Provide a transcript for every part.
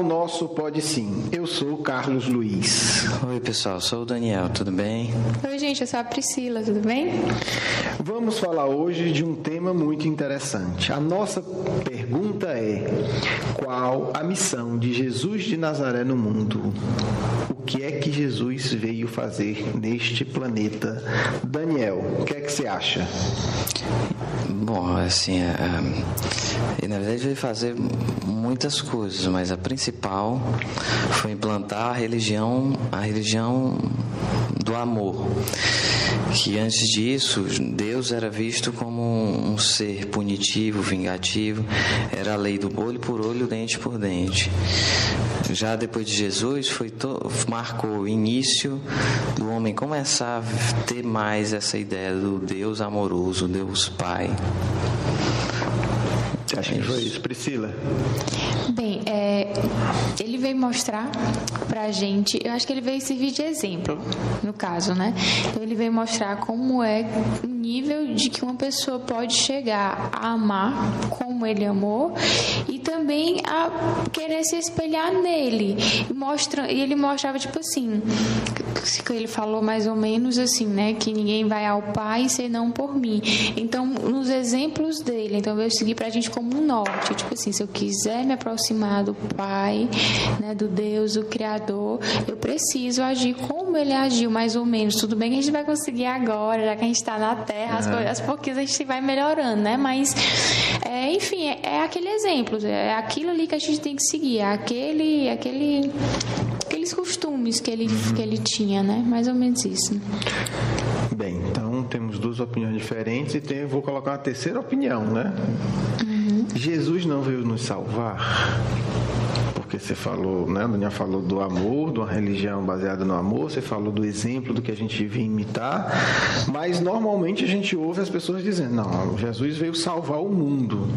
ao nosso Pode Sim. Eu sou o Carlos Luiz. Oi, pessoal, sou o Daniel, tudo bem? Oi, gente, eu sou a Priscila, tudo bem? Vamos falar hoje de um tema muito interessante. A nossa pergunta é: qual a missão de Jesus de Nazaré no mundo? O que é que Jesus veio fazer neste planeta? Daniel, o que é que você acha? Bom, assim, na verdade veio fazer muitas coisas, mas a principal foi implantar a religião do amor. Que antes disso, Deus era visto como um ser punitivo, vingativo, era a lei do olho por olho, dente por dente. Já depois de Jesus, marcou o início do homem começar a ter mais essa ideia do Deus amoroso, Deus Pai. Acho que foi isso. Priscila? Bem, ele veio mostrar pra gente, eu acho que ele veio servir de exemplo, no caso, né? Então ele veio mostrar como é o nível de que uma pessoa pode chegar a amar como ele amou e também a querer se espelhar nele. E ele mostrava, tipo assim, que ele falou mais ou menos assim, né? Que ninguém vai ao Pai senão por mim. Então, nos exemplos dele, então veio seguir pra gente como um norte, tipo assim, se eu quiser me aproximar do Pai, né, do Deus, do Criador, eu preciso agir como ele agiu, mais ou menos. Tudo bem que a gente vai conseguir agora, já que a gente está na Terra, as pouquinhos a gente vai melhorando, né? Mas, enfim, é aquele exemplo, é aquilo ali que a gente tem que seguir, é aqueles costumes que ele tinha, né? Mais ou menos isso. Bem, então temos duas opiniões diferentes e vou colocar uma terceira opinião, né? Jesus não veio nos salvar, porque você falou, né? O Daniel falou do amor, de uma religião baseada no amor, você falou do exemplo do que a gente devia imitar, mas normalmente a gente ouve as pessoas dizendo, não, Jesus veio salvar o mundo.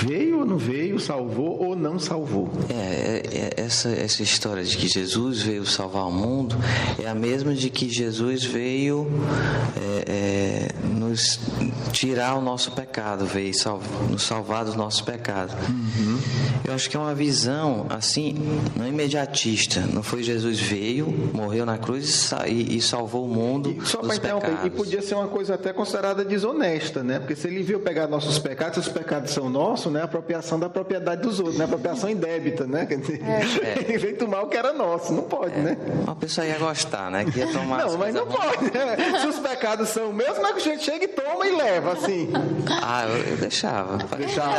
Veio ou não veio, salvou ou não salvou? Essa história de que Jesus veio salvar o mundo é a mesma de que Jesus veio nos tirar o nosso pecado, veio nos salvar dos nossos pecados. Eu acho que é uma visão assim, não imediatista. Não foi Jesus veio, morreu na cruz e salvou o mundo dos pecados. E podia ser uma coisa até considerada desonesta, né? Porque se ele veio pegar nossos pecados, se os pecados são nossos, né? A apropriação da propriedade dos outros, né? Apropriação indébita, né? Quer dizer, ele veio tomar o que era nosso, não pode, né? Uma pessoa ia gostar, né? Que ia tomar. Não, mas não pode, né? Se os pecados são meus, como é que o gente chega e toma e leva, assim? Eu deixava. Você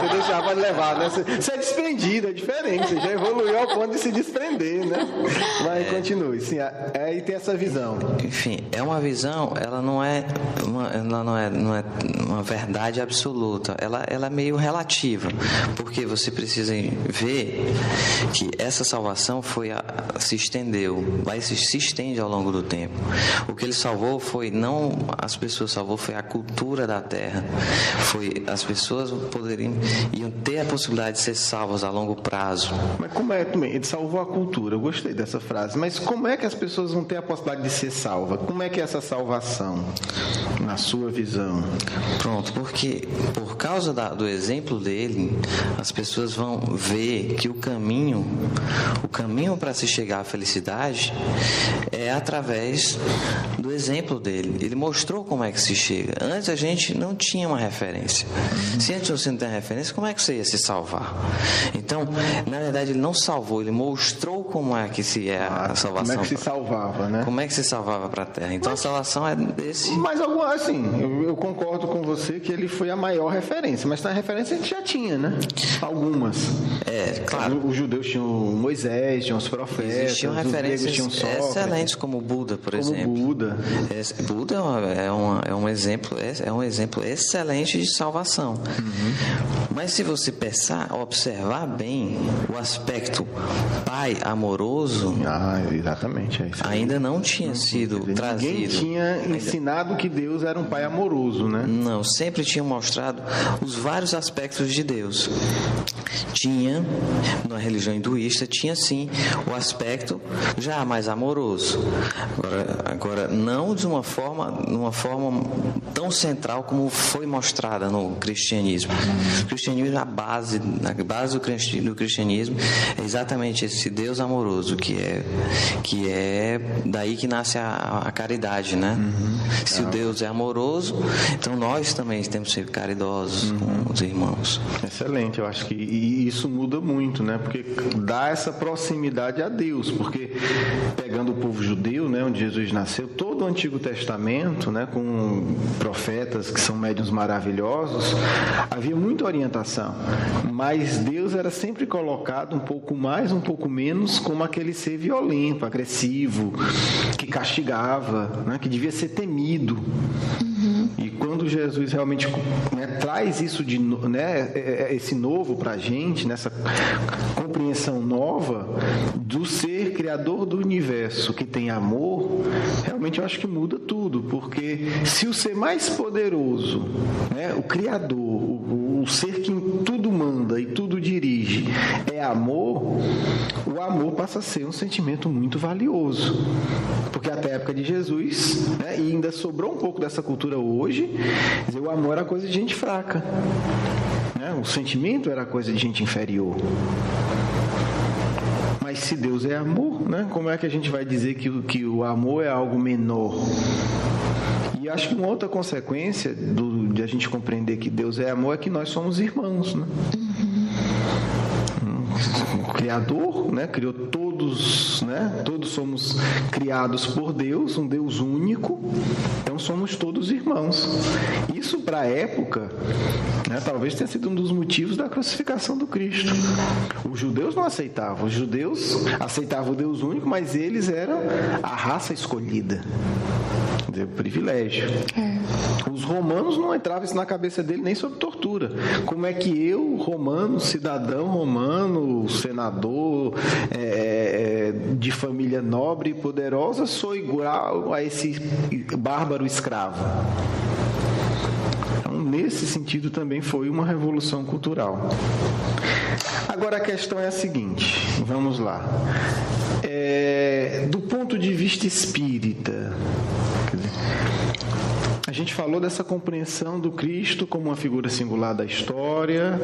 deixava de levar, né? Você é desprendido, é diferente. Você já evoluiu ao ponto de se desprender, né? Mas continue. Sim, aí tem essa visão. Enfim, é uma visão, ela não é uma verdade absoluta. Ela é meio relativa, porque você precisa ver que essa salvação se estendeu, se estende ao longo do tempo. O que ele salvou foi não as pessoas, salvou foi a cultura da terra. Foi as pessoas iam ter a possibilidade de ser salvas a longo prazo. Mas como é também? Ele salvou a cultura, eu gostei dessa frase. Mas como é que as pessoas vão ter a possibilidade de ser salvas? Como é que é essa salvação, na sua visão? Pronto, porque por causa do exemplo dele, as pessoas vão ver que o caminho para se chegar à felicidade é através do exemplo dele. Ele mostrou como é que se chega. Antes a gente não tinha uma referência. Se antes você não tem referência, como é que você ia se salvar? Então, na verdade, ele não salvou, ele mostrou como é que a salvação. Como é que se salvava, né? Como é que se salvava para a terra. Então, a salvação é desse. Mas, assim, eu concordo com você que ele foi a maior referência, mas a referência a gente já tinha, né? Algumas. Claro. Os judeus tinham Moisés, tinham os profetas. Existiam referências excelentes como Buda, por exemplo. Buda é um exemplo excelente de salvação. Mas se você observar bem o aspecto pai amoroso, exatamente, ainda não tinha sido trazido. Ninguém tinha ensinado que Deus era um pai amoroso. amoroso, né? Não, sempre tinha mostrado os vários aspectos de Deus. Tinha, na religião hinduísta, tinha sim o aspecto já mais amoroso. Agora não de uma forma tão central como foi mostrada no cristianismo. O cristianismo, a base do cristianismo é exatamente esse Deus amoroso, que é daí que nasce a caridade, né? Se o Deus é amoroso, então nós também temos que ser caridosos com os irmãos. Excelente, eu acho que isso muda muito, né? Porque dá essa proximidade a Deus, porque pegando o povo judeu, né, onde Jesus nasceu, todo o Antigo Testamento, né, com profetas que são médiuns maravilhosos, havia muita orientação, mas Deus era sempre colocado um pouco mais, um pouco menos, como aquele ser violento, agressivo, que castigava, né, que devia ser temido. E quando Jesus realmente, né, traz isso esse novo para a gente, nessa compreensão nova do ser criador do universo, que tem amor, realmente eu acho que muda tudo, porque se o ser mais poderoso, né, o criador, o ser que em tudo manda e tudo dirige, é amor, o amor passa a ser um sentimento muito valioso, porque até a época de Jesus, né, e ainda sobrou um pouco dessa cultura hoje, dizer, o amor era coisa de gente fraca, né? O sentimento era coisa de gente inferior. Mas se Deus é amor, né, como é que a gente vai dizer que o amor é algo menor? E acho que uma outra consequência de a gente compreender que Deus é amor é que nós somos irmãos, né? O Criador, né, criou todos, né? Todos somos criados por Deus, um Deus único, então somos todos irmãos. Isso para a época, né, talvez tenha sido um dos motivos da crucificação do Cristo. Os judeus não aceitavam, os judeus aceitavam o Deus único, mas eles eram a raça escolhida. O privilégio. Os romanos não entrava isso na cabeça dele nem sob tortura. Como é que eu, romano, cidadão romano, senador, de família nobre e poderosa, sou igual a esse bárbaro escravo? Então, nesse sentido também foi uma revolução cultural. Agora a questão é a seguinte, vamos lá. Do ponto de vista espírita, a gente falou dessa compreensão do Cristo como uma figura singular da história,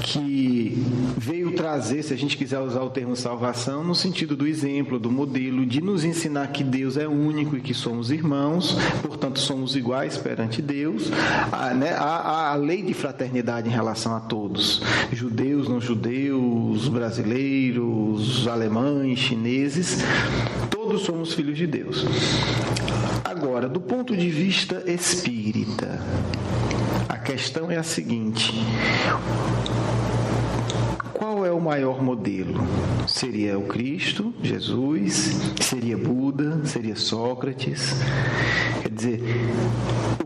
que veio trazer, se a gente quiser usar o termo salvação, no sentido do exemplo, do modelo, de nos ensinar que Deus é único e que somos irmãos, portanto somos iguais perante Deus. A lei de fraternidade em relação a todos, judeus, não judeus, brasileiros, alemães, chineses, todos somos filhos de Deus. Agora, do ponto de vista espírita, a questão é a seguinte: qual é o maior modelo? Seria o Cristo, Jesus? Seria Buda? Seria Sócrates? Quer dizer,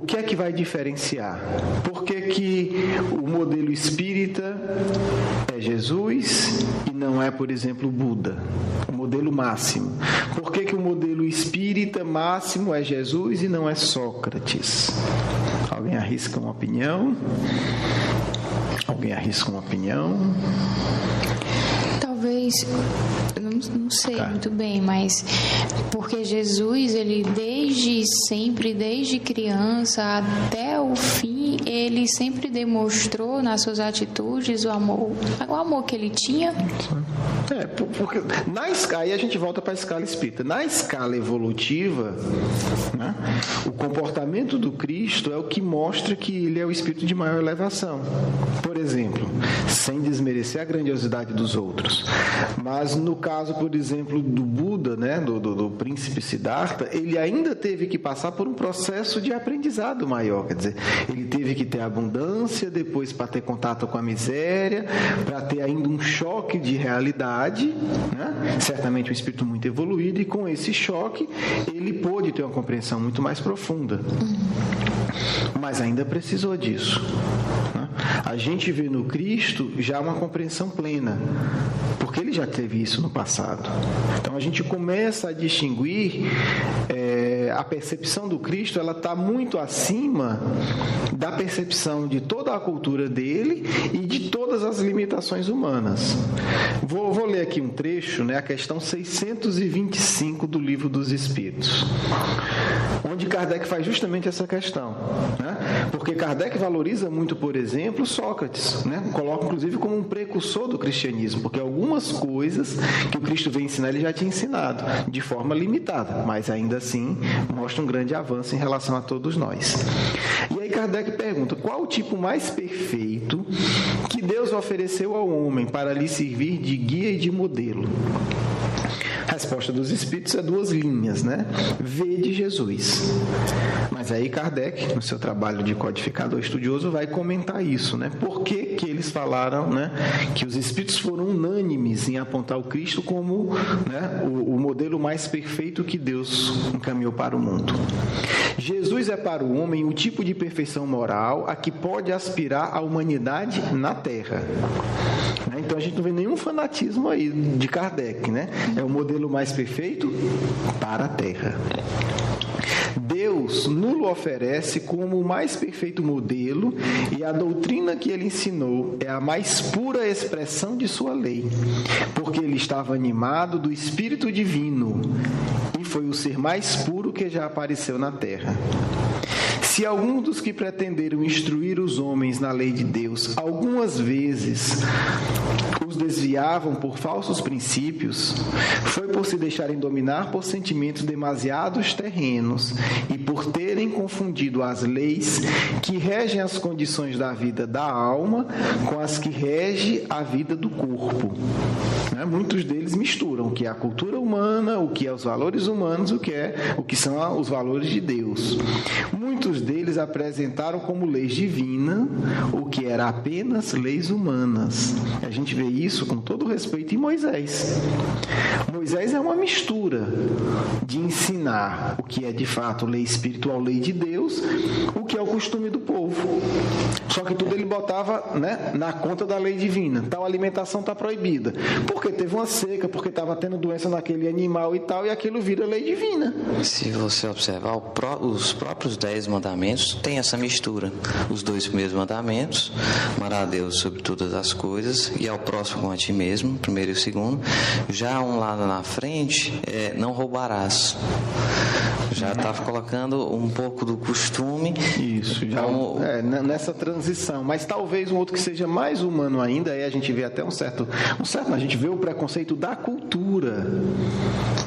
o que é que vai diferenciar? Por que o modelo espírita é Jesus e não é, por exemplo, Buda? O modelo máximo. Por que o modelo espírita máximo é Jesus e não é Sócrates? Alguém arrisca uma opinião? Alguém arrisca uma opinião? Talvez, não sei muito bem, mas porque Jesus, ele desde sempre, desde criança até o fim, ele sempre demonstrou nas suas atitudes o amor que ele tinha. Porque aí a gente volta para a escala espírita. Na escala evolutiva, né, o comportamento do Cristo é o que mostra que ele é o espírito de maior elevação. Por exemplo, sem desmerecer a grandiosidade dos outros, mas no caso, por exemplo, do Buda, né, do príncipe Siddhartha, ele ainda teve que passar por um processo de aprendizado maior. Quer dizer, ele teve que ter abundância, depois para ter contato com a miséria, para ter ainda um choque de realidade, né? Certamente um espírito muito evoluído, e com esse choque ele pôde ter uma compreensão muito mais profunda. Mas ainda precisou disso, né? A gente vê no Cristo já uma compreensão plena, porque ele já teve isso no passado. Então a gente começa a distinguir a percepção do Cristo, ela está muito acima da percepção de toda a cultura dele e de todas as limitações humanas. Vou ler aqui um trecho, né, a questão 625 do Livro dos Espíritos, onde Kardec faz justamente essa questão, né? Porque Kardec valoriza muito, por exemplo, Sócrates, né? Coloca inclusive como um precursor do cristianismo, porque algumas coisas que o Cristo veio ensinar, ele já tinha ensinado, de forma limitada, mas ainda assim mostra um grande avanço em relação a todos nós. E aí Kardec pergunta, qual o tipo mais perfeito que Deus ofereceu ao homem para lhe servir de guia e de modelo? A resposta dos Espíritos é 2 linhas, né? Vede Jesus. Mas aí Kardec, no seu trabalho de codificador estudioso, vai comentar isso, né? Por que que eles falaram, né, que os Espíritos foram unânimes em apontar o Cristo como, né, o modelo mais perfeito que Deus encaminhou para o mundo? Jesus é para o homem o tipo de perfeição moral a que pode aspirar a humanidade na Terra. Então a gente não vê nenhum fanatismo aí de Kardec, né? É o modelo mais perfeito para a Terra. Deus nulo oferece como o mais perfeito modelo, e a doutrina que ele ensinou é a mais pura expressão de sua lei, porque ele estava animado do Espírito Divino e foi o ser mais puro que já apareceu na terra. Se algum dos que pretenderam instruir os homens na lei de Deus algumas vezes os desviavam por falsos princípios, foi por se deixarem dominar por sentimentos demasiados terrenos e por terem confundido as leis que regem as condições da vida da alma com as que rege a vida do corpo. Muitos deles misturam o que é a cultura humana, o que é os valores humanos, o que são os valores de Deus. Muitos deles apresentaram como leis divinas o que era apenas leis humanas. A gente vê isso com todo respeito em Moisés. Moisés é uma mistura de ensinar o que é de fato lei espiritual, lei de Deus, o que é o costume do povo. Só que tudo ele botava, né, na conta da lei divina. Tal alimentação está proibida. Porque teve uma seca, porque estava tendo doença naquele animal e tal, e aquilo vira lei divina. Se você observar, os próprios 10 mandamentos têm essa mistura. Os 2 primeiros mandamentos, amar a Deus sobre todas as coisas e ao próximo como a ti mesmo, primeiro e o segundo. Já um lá na frente, não roubarás. Já estava colocando um pouco do costume. Isso, já nessa transição. Mas talvez um outro que seja mais humano ainda, aí a gente vê até um certo, a gente vê o preconceito da cultura.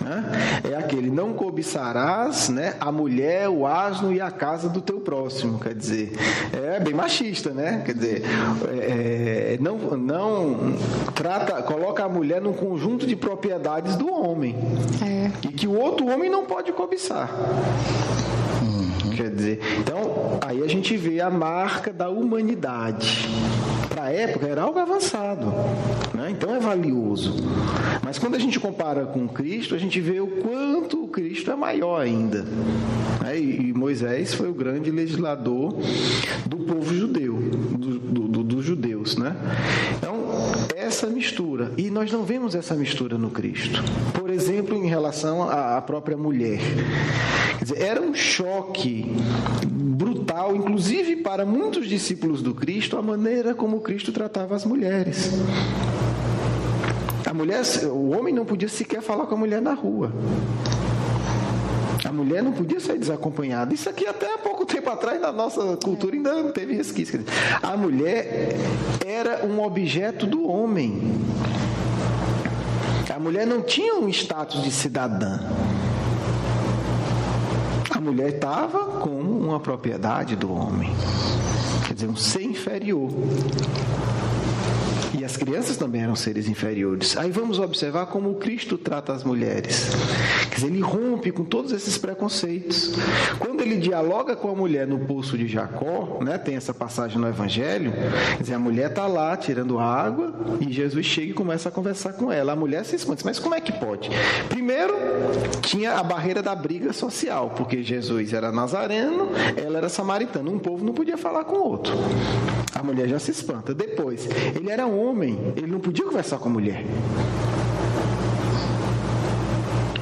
Né? É aquele, não cobiçarás, né, a mulher, o asno e a casa do teu próximo. Quer dizer, é bem machista, né? Quer dizer, coloca a mulher num conjunto de propriedades do homem. E que o outro homem não pode cobiçar. Quer dizer, então, aí a gente vê a marca da humanidade. Para a época era algo avançado, né? Então é valioso. Mas quando a gente compara com Cristo, a gente vê o quanto o Cristo é maior ainda. E Moisés foi o grande legislador do povo judeu, dos judeus, né? Então, essa mistura. E nós não vemos essa mistura no Cristo. Por exemplo, em relação à própria mulher. Quer dizer, era um choque brutal, inclusive para muitos discípulos do Cristo, a maneira como o Cristo tratava as mulheres. O homem não podia sequer falar com a mulher na rua. A mulher não podia sair desacompanhada. Isso aqui até há pouco tempo atrás, na nossa cultura, ainda não teve resquício. A mulher era um objeto do homem. A mulher não tinha um status de cidadã. A mulher estava como uma propriedade do homem. Quer dizer, um ser inferior. E as crianças também eram seres inferiores. Aí vamos observar como o Cristo trata as mulheres. Quer dizer, ele rompe com todos esses preconceitos. Quando ele dialoga com a mulher no poço de Jacó, né, tem essa passagem no Evangelho, quer dizer, a mulher está lá tirando água e Jesus chega e começa a conversar com ela. A mulher se esconde, mas como é que pode? Primeiro, tinha a barreira da briga social, porque Jesus era nazareno, ela era samaritana. Um povo não podia falar com o outro. A mulher já se espanta. Depois, ele era homem, ele não podia conversar com a mulher.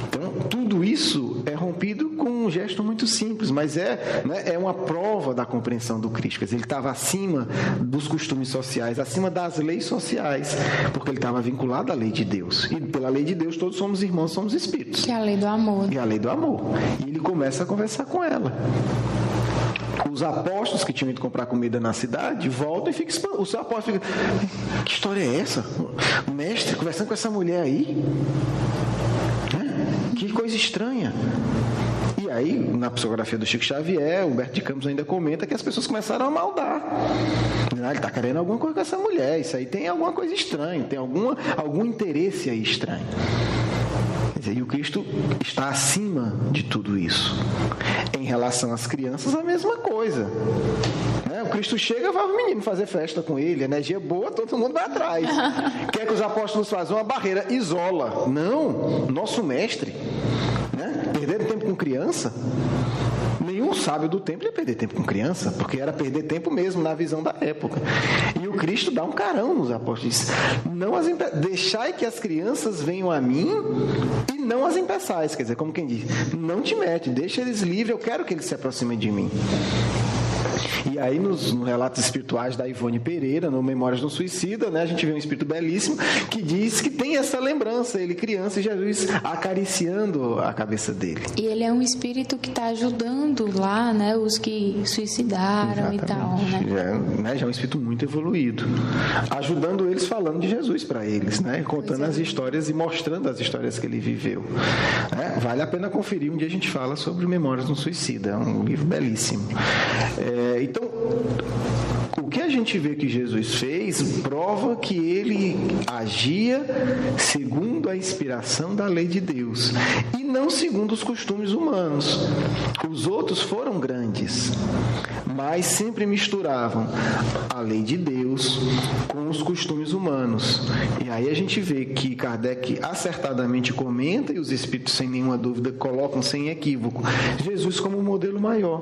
Então, tudo isso é rompido com gesto muito simples, mas é uma prova da compreensão do Cristo. Quer dizer, ele estava acima dos costumes sociais, acima das leis sociais, porque ele estava vinculado à lei de Deus. E pela lei de Deus todos somos irmãos, somos espíritos. Que é a lei do amor. E a lei do amor. E ele começa a conversar com ela. Os apóstolos que tinham ido comprar comida na cidade voltam e ficam. Os apóstolos ficam: que história é essa? O mestre conversando com essa mulher aí? Que coisa estranha. E aí, na psicografia do Chico Xavier, Humberto de Campos ainda comenta que as pessoas começaram a maldar. Ele está querendo alguma coisa com essa mulher, isso aí tem alguma coisa estranha, tem algum interesse aí estranho. E o Cristo está acima de tudo isso. Em relação às crianças, a mesma coisa. O Cristo chega e vai o menino fazer festa com ele, energia boa, todo mundo vai atrás. Quer que os apóstolos façam uma barreira, isola. Não, nosso mestre, perder tempo com criança. Nenhum sábio do templo ia perder tempo com criança, porque era perder tempo mesmo na visão da época. E o Cristo dá um carão nos apóstolos. Deixai que as crianças venham a mim e não as impeçais. Quer dizer, como quem diz, não te mete, deixa eles livres, eu quero que eles se aproximem de mim. E aí, nos relatos espirituais da Ivone Pereira, no Memórias do Suicida, a gente vê um espírito belíssimo que diz que tem essa lembrança, ele criança e Jesus acariciando a cabeça dele. E ele é um espírito que está ajudando lá, os que suicidaram. Exatamente. E tal, Já é um espírito muito evoluído, ajudando eles, falando de Jesus para eles, contando as histórias e mostrando as histórias que ele viveu. Vale a pena conferir, um dia a gente fala sobre Memórias do Suicida, é um livro belíssimo. Então, o que a gente vê que Jesus fez prova que ele agia segundo a inspiração da lei de Deus e não segundo os costumes humanos. Os outros foram grandes, mas sempre misturavam a lei de Deus com os costumes humanos. E aí a gente vê que Kardec acertadamente comenta, e os espíritos sem nenhuma dúvida colocam sem equívoco, Jesus como um modelo maior,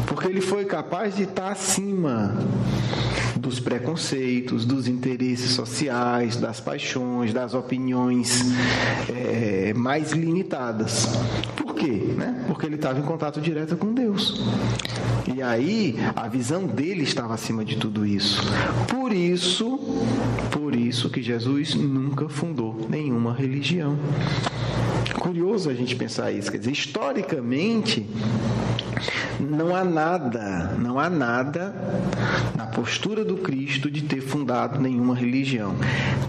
porque ele foi capaz de estar acima dos preconceitos, dos interesses sociais, das paixões, das opiniões mais limitadas. Por quê? Porque ele estava em contato direto com Deus. E aí, a visão dele estava acima de tudo isso. Por isso que Jesus nunca fundou nenhuma religião. Curioso a gente pensar isso. Quer dizer, historicamente, não há nada na postura do Cristo de ter fundado nenhuma religião.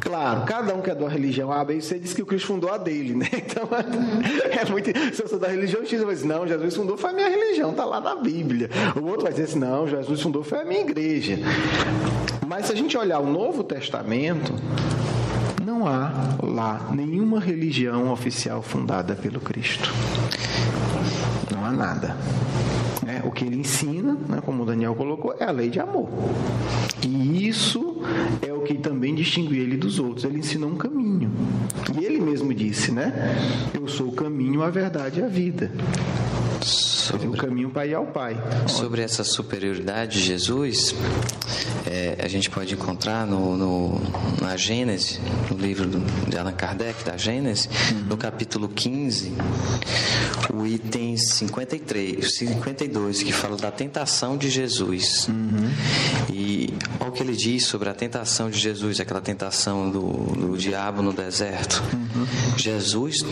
Claro, cada um que é da religião A, B e C diz que o Cristo fundou a dele, Então, é muito... Se eu sou da religião X, eu vou dizer, não, Jesus fundou, foi a minha religião, está lá na Bíblia. O outro vai dizer assim, não, Jesus fundou, foi a minha igreja. Mas se a gente olhar o Novo Testamento, não há lá nenhuma religião oficial fundada pelo Cristo. Não há nada. O que ele ensina, como o Daniel colocou, é a lei de amor. E isso é o que também distingue ele dos outros. Ele ensinou um caminho. E ele mesmo disse, eu sou o caminho, a verdade e a vida. O caminho para ir ao Pai. Sobre essa superioridade de Jesus, a gente pode encontrar na Gênesis, no livro de Allan Kardec, da Gênesis, no capítulo 15, o item 52, que fala da tentação de Jesus. E olha o que ele diz sobre a tentação de Jesus, aquela tentação do diabo no deserto. Jesus,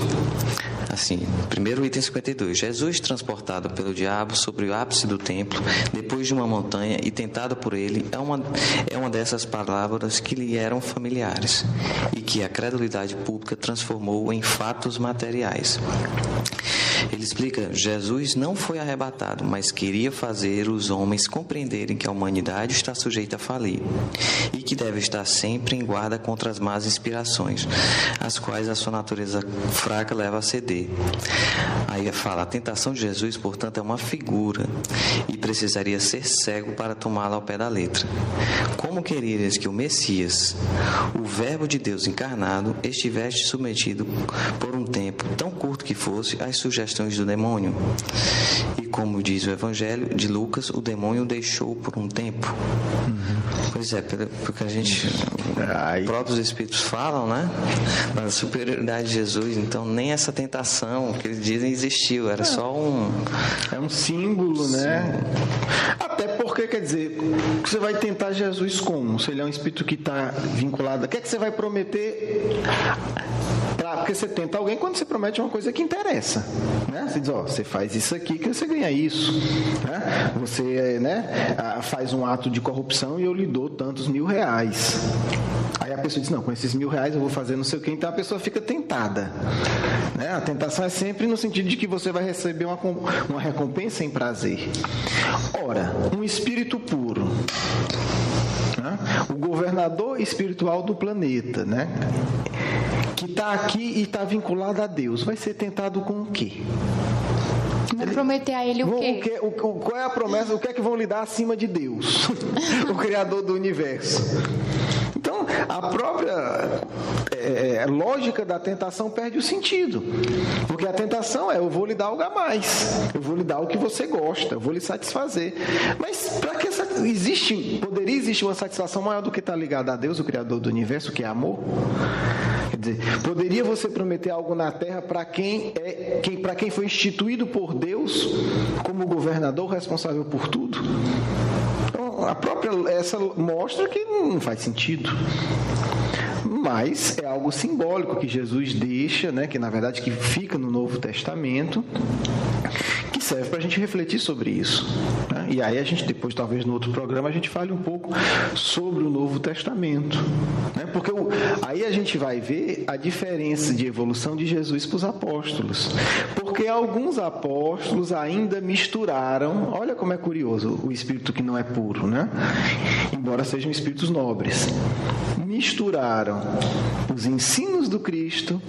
assim, primeiro item 52, Jesus transportado pelo diabo sobre o ápice do templo, depois de uma montanha e tentado por ele, é uma dessas palavras que lhe eram familiares e que a credulidade pública transformou em fatos materiais. Ele explica, Jesus não foi arrebatado, mas queria fazer os homens compreenderem que a humanidade está sujeita a falir e que deve estar sempre em guarda contra as más inspirações, as quais a sua natureza fraca leva a ceder. Aí fala, a tentação de Jesus, portanto, é uma figura e precisaria ser cego para tomá-la ao pé da letra. Como como querias que o Messias, o Verbo de Deus encarnado, estivesse submetido por um tempo, tão curto que fosse, às sugestões do demônio? E como diz o Evangelho de Lucas, o demônio o deixou por um tempo. Pois é, porque a gente, os próprios Espíritos falam, né, da superioridade de Jesus, então nem essa tentação que eles dizem existiu, era só é um símbolo, né? Até porque, quer dizer, você vai tentar Jesus como? Se ele é um espírito que está vinculado, o que é que você vai prometer? Porque você tenta alguém quando você promete uma coisa que interessa, né? Você diz, você faz isso aqui que você ganha isso, né? Você, né, faz um ato de corrupção e eu lhe dou tantos R$1.000. Aí a pessoa diz, não, com esses R$1.000 eu vou fazer não sei o quê, então a pessoa fica tentada, né? A tentação é sempre no sentido de que você vai receber uma recompensa em prazer. Ora, um espírito puro, né? O governador espiritual do planeta, né, que está aqui e está vinculado a Deus, vai ser tentado com o quê? Vão prometer a ele o quê? Qual é a promessa? O que é que vão lhe dar acima de Deus? O Criador do universo. Então, a própria lógica da tentação perde o sentido. Porque a tentação eu vou lhe dar algo a mais. Eu vou lhe dar o que você gosta. Eu vou lhe satisfazer. Mas para que poderia existir uma satisfação maior do que estar ligada a Deus, o Criador do universo, que é amor? Quer dizer, poderia você prometer algo na terra para quem foi instituído por Deus como governador responsável por tudo? Então, essa mostra que não faz sentido. Mas é algo simbólico que Jesus deixa, né, que na verdade que fica no Novo Testamento, que serve para a gente refletir sobre isso, né? E aí a gente depois, talvez no outro programa, a gente fale um pouco sobre o Novo Testamento, né? Porque aí a gente vai ver a diferença de evolução de Jesus para os apóstolos, porque alguns apóstolos ainda misturaram, olha como é curioso, o espírito que não é puro, né? Embora sejam espíritos nobres, misturaram os ensinos do Cristo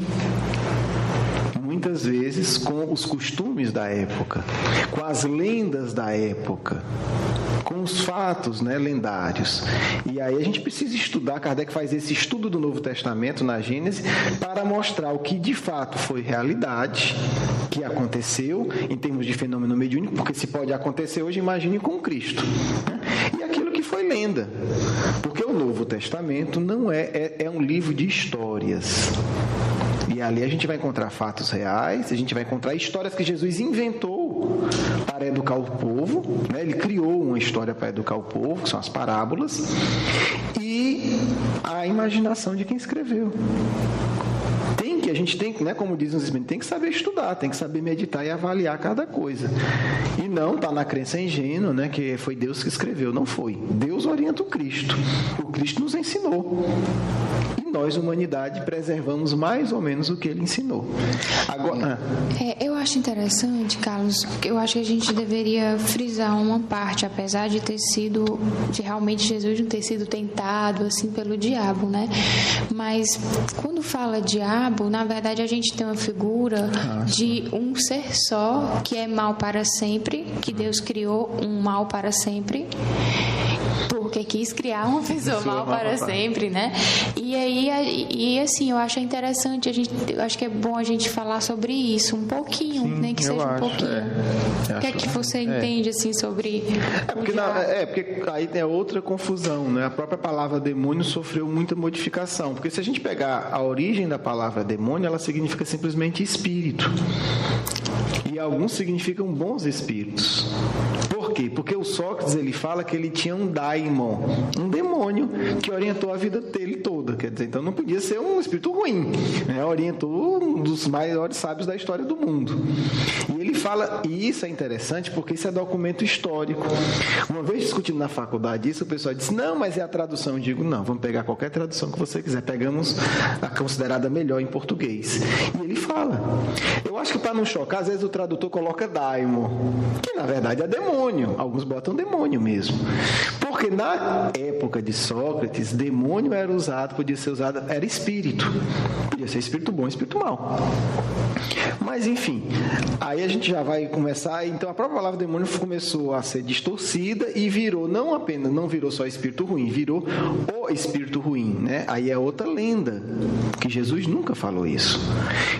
muitas vezes com os costumes da época, com as lendas da época, com os fatos, né, lendários. E aí a gente precisa estudar, Kardec faz esse estudo do Novo Testamento na Gênesis para mostrar o que de fato foi realidade, que aconteceu em termos de fenômeno mediúnico, porque se pode acontecer hoje, imagine com Cristo, né? E aquilo que foi lenda, porque o Novo Testamento não é um livro de histórias. E ali a gente vai encontrar fatos reais, a gente vai encontrar histórias que Jesus inventou para educar o povo, né? Ele criou uma história para educar o povo, que são as parábolas, e a imaginação de quem escreveu. A gente tem, né, como dizem os espíritos, tem que saber estudar, tem que saber meditar e avaliar cada coisa. E não está na crença ingênua, né, que foi Deus que escreveu. Não foi. Deus orienta o Cristo. O Cristo nos ensinou. E nós, humanidade, preservamos mais ou menos o que ele ensinou. Agora, eu acho interessante, Carlos, eu acho que a gente deveria frisar uma parte, apesar de realmente Jesus não ter sido tentado assim pelo diabo, né? Mas quando fala diabo, na verdade a gente tem uma figura de um ser só que é mal para sempre, que Deus criou um mal para sempre, porque quis criar uma pessoa mal para sempre, né? E aí, assim, eu acho interessante, eu acho que é bom a gente falar sobre isso um pouquinho, nem que seja um pouquinho. O que é que você entende, assim, sobre... Porque aí tem outra confusão, né? A própria palavra demônio sofreu muita modificação, porque se a gente pegar a origem da palavra demônio, ela significa simplesmente espírito. E alguns significam bons espíritos. Por quê? Porque o Sócrates, ele fala que ele tinha um daimon, um demônio que orientou a vida dele toda. Quer dizer, então não podia ser um espírito ruim, né? Orientou um dos maiores sábios da história do mundo. E ele fala, e isso é interessante porque isso é documento histórico. Uma vez discutindo na faculdade isso, o pessoal disse, não, mas é a tradução. Eu digo, não, vamos pegar qualquer tradução que você quiser. Pegamos a considerada melhor em português. E ele fala. Eu acho que para não chocar, às vezes o tradutor coloca daimon, que na verdade é demônio. Alguns botam demônio mesmo. Porque na época de Sócrates, demônio era usado, podia ser usado, era espírito. Podia ser espírito bom, espírito mau. Mas, enfim, aí a gente já vai começar. Então, a própria palavra demônio começou a ser distorcida e virou, não virou só espírito ruim, virou o espírito ruim, né? Aí é outra lenda, que Jesus nunca falou isso.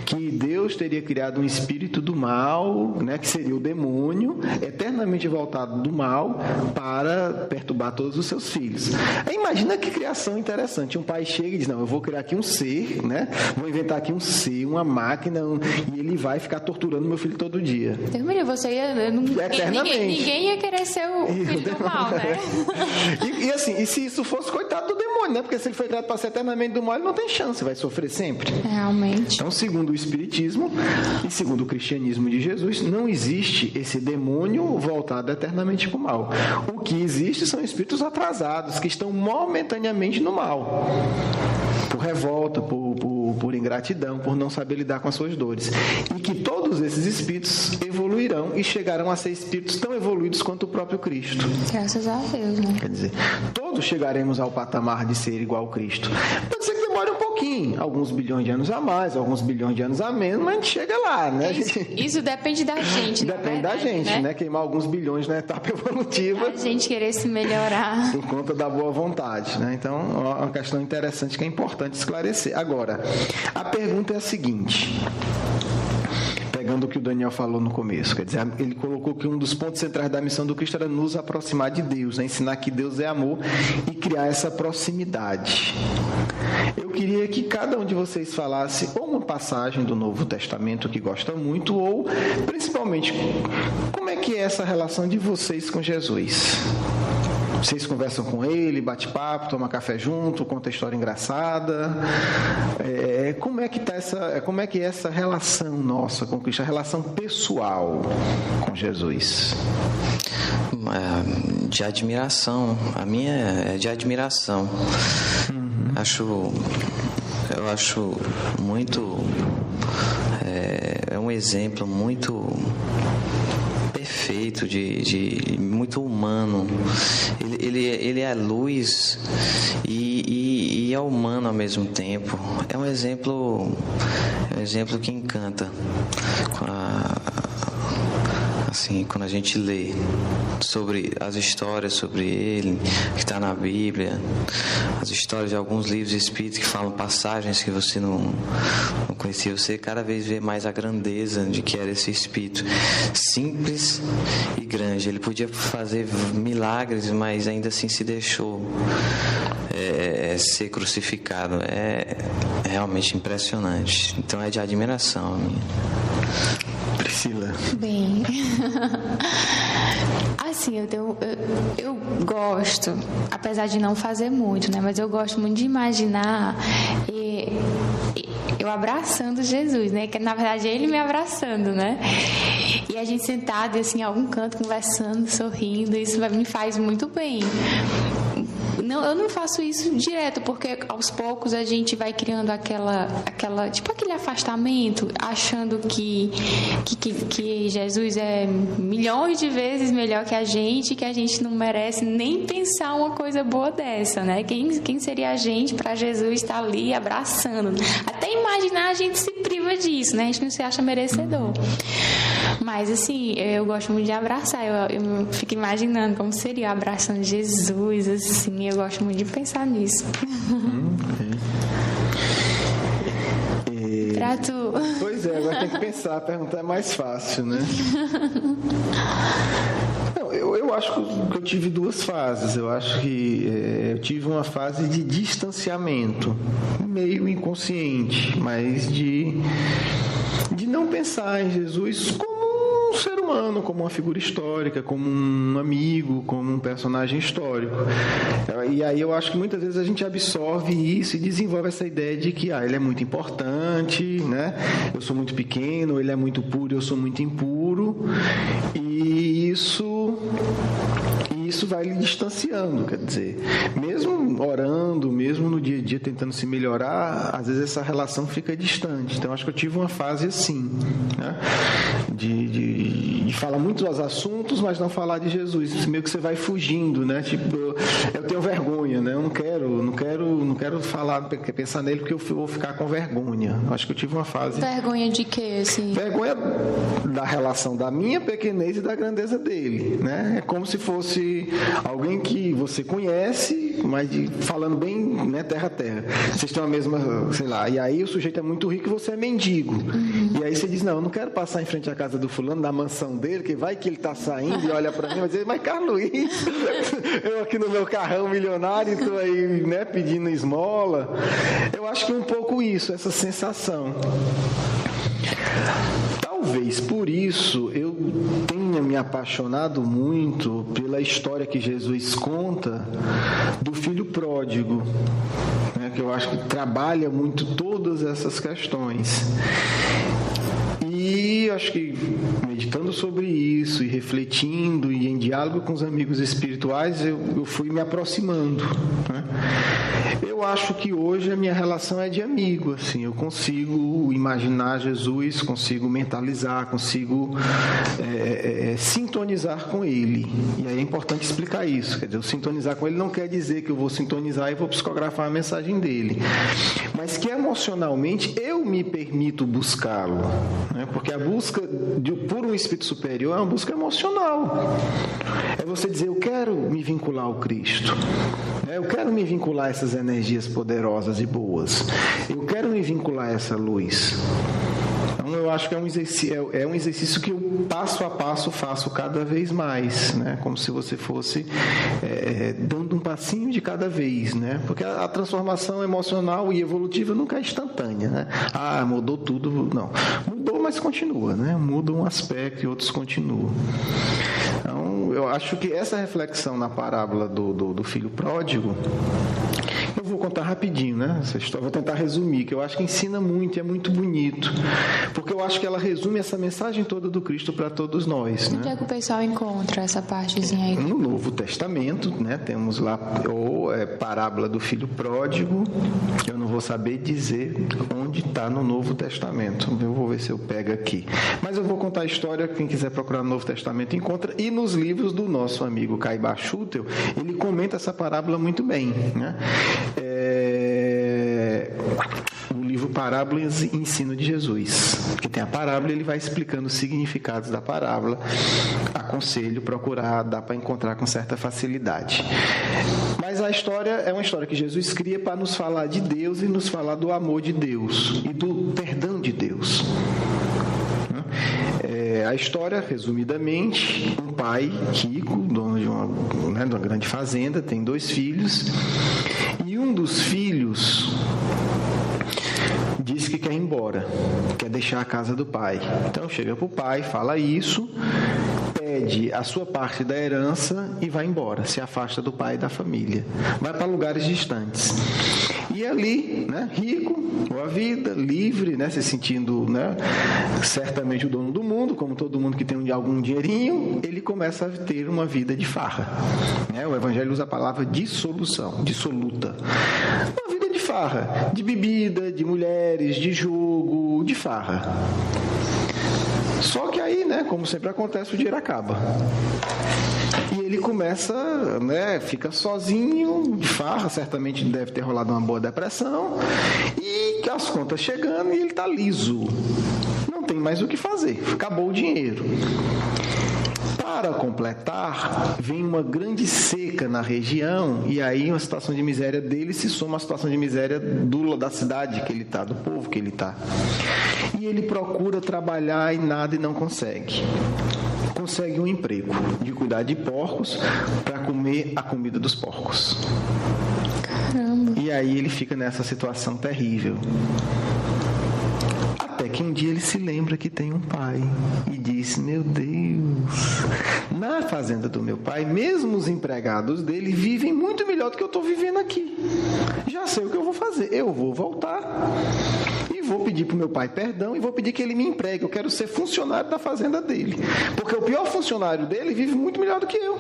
Que Deus teria criado um espírito do mal, né? Que seria o demônio, eternamente voltado do mal para perturbar todos os seus filhos. Aí imagina que criação interessante. Um pai chega e diz, não, eu vou criar aqui um ser, né? Vou inventar aqui um ser, uma máquina, e ele vai ficar torturando meu filho todo dia. Você ia... Eternamente. Ninguém ia querer ser o filho do mal, né? E assim, e se isso fosse, coitado do demônio, né? Porque se ele foi criado para ser eternamente do mal, ele não tem chance, vai sofrer sempre. Realmente. Então, segundo o Espiritismo e segundo o cristianismo de Jesus, não existe esse demônio voltado eternamente para o mal. O que existe são espíritos atrasados, que estão momentaneamente no mal. Por revolta, por ingratidão, por não saber lidar com as suas dores. E que todos esses espíritos evoluirão e chegarão a ser espíritos tão evoluídos quanto o próprio Cristo. Graças a Deus, né? Quer dizer, todos chegaremos ao patamar de ser igual ao Cristo. Pode ser que demore um pouquinho, alguns bilhões de anos a mais, alguns bilhões de anos a menos, mas a gente chega lá, né? Isso depende da gente, depende da gente, né? Queimar alguns bilhões na etapa evolutiva. A gente querer se melhorar. Por conta da boa vontade, né? Então, é uma questão interessante que é importante esclarecer. Agora, a pergunta é a seguinte... Pegando o que o Daniel falou no começo, quer dizer, ele colocou que um dos pontos centrais da missão do Cristo era nos aproximar de Deus, né? Ensinar que Deus é amor e criar essa proximidade. Eu queria que cada um de vocês falasse ou uma passagem do Novo Testamento que gosta muito, ou, principalmente, como é que é essa relação de vocês com Jesus? Vocês conversam com ele, bate papo, toma café junto, conta história engraçada. Como é que é essa relação nossa com Cristo, a relação pessoal com Jesus? De admiração. A minha é de admiração. Eu acho muito... É um exemplo muito... perfeito, de muito humano. Ele é luz e é humano ao mesmo tempo. É um exemplo que encanta. Assim, quando a gente lê sobre as histórias sobre ele, que está na Bíblia, as histórias de alguns livros espíritas que falam passagens que você não conhecia, você cada vez vê mais a grandeza de que era esse espírito, simples e grande. Ele podia fazer milagres, mas ainda assim se deixou ser crucificado. É realmente impressionante. Então é de admiração a minha. Priscila. Bem, assim, eu gosto, apesar de não fazer muito, né? Mas eu gosto muito de imaginar eu abraçando Jesus, né? Que na verdade é ele me abraçando, né? E a gente sentado assim em algum canto conversando, sorrindo, isso me faz muito bem. Não, eu não faço isso direto, porque aos poucos a gente vai criando aquele afastamento, achando que Jesus é milhões de vezes melhor que a gente não merece nem pensar uma coisa boa dessa, né? Quem seria a gente para Jesus estar ali abraçando? Até imaginar a gente se priva disso, né? A gente não se acha merecedor. Mas assim, eu gosto muito de abraçar, eu fico imaginando como seria abraçando Jesus, assim, eu gosto muito de pensar nisso. Pra tu. Pois é, agora tem que pensar, a pergunta é mais fácil, né? Eu acho que eu tive duas fases. Eu acho que eu tive uma fase de distanciamento, meio inconsciente, mas de não pensar em Jesus como um ser humano, como uma figura histórica, como um amigo, como um personagem histórico. E aí eu acho que muitas vezes a gente absorve isso e desenvolve essa ideia de que ele é muito importante, né? Eu sou muito pequeno, ele é muito puro, eu sou muito impuro. E isso vai lhe distanciando, quer dizer, mesmo orando, mesmo no dia a dia tentando se melhorar, às vezes essa relação fica distante. Então acho que eu tive uma fase assim, né? De de falar muito dos assuntos, mas não falar de Jesus. Meio que você vai fugindo, né? Tipo, eu tenho vergonha, né? Eu não quero falar, pensar nele porque eu vou ficar com vergonha. Acho que eu tive uma fase... Vergonha de quê, assim? Vergonha da relação da minha pequenez e da grandeza dele, né? É como se fosse alguém que você conhece, mas falando bem, né, terra a terra. Vocês têm a mesma, sei lá, e aí o sujeito é muito rico e você é mendigo. E aí você diz, não, eu não quero passar em frente à casa do fulano, na mansão dele, que vai que ele tá saindo e olha pra mim e vai dizer, mas Carlos Luiz, eu aqui no meu carrão milionário, tô aí, né, pedindo esmola. Eu acho que é um pouco isso, essa sensação. Talvez por isso eu tenha me apaixonado muito pela história que Jesus conta do filho pródigo, né, que eu acho que trabalha muito todas essas questões. E acho que meditando sobre isso e refletindo e em diálogo com os amigos espirituais, eu fui me aproximando, né? Eu acho que hoje a minha relação é de amigo, assim, eu consigo imaginar Jesus, consigo mentalizar, consigo sintonizar com ele. E aí é importante explicar isso, quer dizer, eu sintonizar com ele não quer dizer que eu vou sintonizar e vou psicografar a mensagem dele, mas que emocionalmente eu me permito buscá-lo, né? Porque a busca por um espírito superior é uma busca emocional. É você dizer, eu quero me vincular ao Cristo, eu quero me vincular a essas energias poderosas e boas, eu quero me vincular a essa luz. Então eu acho que é um exercício que eu passo a passo faço cada vez mais, né? Como se você fosse dando um passinho de cada vez, né? Porque a transformação emocional e evolutiva nunca é instantânea, né? Ah, mudou tudo, não. Mudou, mas continua, né? Muda um aspecto e outros continuam. Então, eu acho que essa reflexão na parábola do filho pródigo, eu vou contar rapidinho, né? Essa história, vou tentar resumir, que eu acho que ensina muito e é muito bonito, porque eu acho que ela resume essa mensagem toda do Cristo para todos nós, né? Onde é que o pessoal encontra essa partezinha aí? No Novo Testamento, né? Temos lá parábola do filho pródigo. Eu não vou saber dizer onde está no Novo Testamento. Eu vou ver se eu pego aqui. Mas eu vou contar a história, quem quiser procurar no Novo Testamento encontra, e nos livros do nosso amigo Caiba Schutel, ele comenta essa parábola muito bem, né? O livro Parábolas e Ensino de Jesus, que tem a parábola, ele vai explicando os significados da parábola. Aconselho procurar, dá para encontrar com certa facilidade. Mas a história é uma história que Jesus cria para nos falar de Deus e nos falar do amor de Deus e do perdão de Deus. A história, resumidamente, um pai rico, dono de uma grande fazenda, tem 2 filhos, e um dos filhos diz que quer ir embora, quer deixar a casa do pai. Então chega para o pai, fala isso, pede a sua parte da herança e vai embora, se afasta do pai e da família, vai para lugares distantes. E ali, né, rico, boa vida, livre, né, se sentindo, né, certamente o dono do mundo, como todo mundo que tem algum dinheirinho, ele começa a ter uma vida de farra, né? O Evangelho usa a palavra dissoluta. Uma vida de farra, de bebida, de mulheres, de jogo, de farra. Só que aí, né, como sempre acontece, o dinheiro acaba. E ele começa, né, fica sozinho, de farra, certamente deve ter rolado uma boa depressão, e as contas chegando e ele está liso. Não tem mais o que fazer, acabou o dinheiro. Para completar, vem uma grande seca na região, e aí uma situação de miséria dele se soma à situação de miséria da cidade que ele está, do povo que ele está. E ele procura trabalhar e nada e não consegue. Consegue um emprego de cuidar de porcos para comer a comida dos porcos. Caramba. E aí ele fica nessa situação terrível. Até que um dia ele se lembra que tem um pai e diz, meu Deus, na fazenda do meu pai, mesmo os empregados dele vivem muito melhor do que eu estou vivendo aqui. Já sei o que eu vou fazer, eu vou voltar e vou pedir para o meu pai perdão e vou pedir que ele me empregue, eu quero ser funcionário da fazenda dele, porque o pior funcionário dele vive muito melhor do que eu.